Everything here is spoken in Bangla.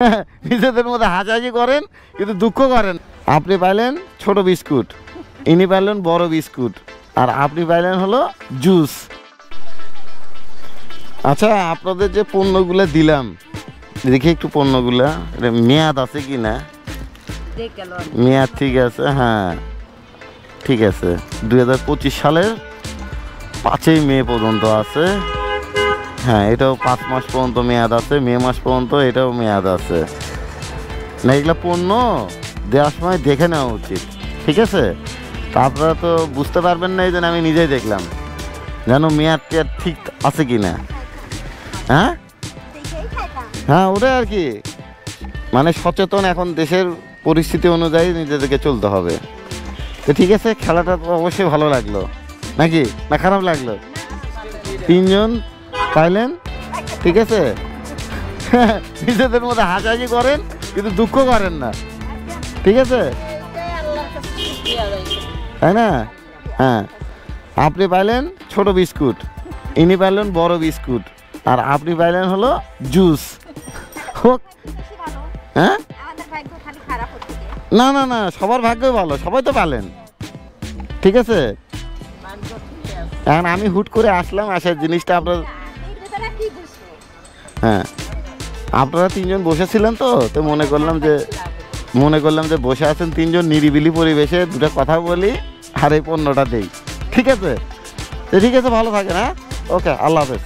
নিজেদের মধ্যে হাসাহাসি করেন কিন্তু দুঃখ করেন। আপনি পাইলেন ছোট বিস্কুট, ইনি পাইলেন বড় বিস্কুট, আর আপনি পাইলেন হলো জুস। আচ্ছা, আপনাদের যে পণ্যগুলো দিলাম, দেখি একটু পণ্যগুলা মেয়াদ আছে কি না। মেয়াদ ঠিক আছে, হ্যাঁ ঠিক আছে। 2025 সালের 5ই মে পর্যন্ত আছে। হ্যাঁ, এটাও 5 মাস পর্যন্ত মেয়াদ আছে, মে মাস পর্যন্ত এটাও মেয়াদ আছে। না, এগুলো পণ্য দেওয়ার সময় দেখে নেওয়া উচিত, ঠিক আছে? তা আপনারা তো বুঝতে পারবেন না, এই জন্য আমি নিজেই দেখলাম যেন মেয়াদ টেয়াদ ঠিক আছে কি না। হ্যাঁ হ্যাঁ, ওটা আর কি, মানে সচেতন এখন দেশের পরিস্থিতি অনুযায়ী নিজেদেরকে চলতে হবে। তো ঠিক আছে, খেলাটা তো অবশ্যই ভালো লাগলো নাকি, না খারাপ লাগলো? 3 জন পাইলেন, ঠিক আছে। নিজেদের মধ্যে হাসাহাসি করেন কিন্তু দুঃখ করেন না, ঠিক আছে, তাই না? হ্যাঁ, আপনি পাইলেন ছোট বিস্কুট, ইনি পাইলেন বড় বিস্কুট, আর আপনি পাইলেন হলো জুস। হোক। হ্যাঁ, না না না, সবার ভাগ্য ভালো, সবাই তো পালেন, ঠিক আছে। এখন আমি হুট করে আসলাম, আসার জিনিসটা আপনার, হ্যাঁ আপনারা 3 জন বসেছিলেন তো মনে করলাম যে বসে আছেন 3 জন নিরিবিলি পরিবেশে, দুটো কথা বলি আর এই পণ্যটা দেই, ঠিক আছে? ঠিক আছে, ভালো থাকেন। হ্যাঁ, ওকে, আল্লাহ হাফেজ।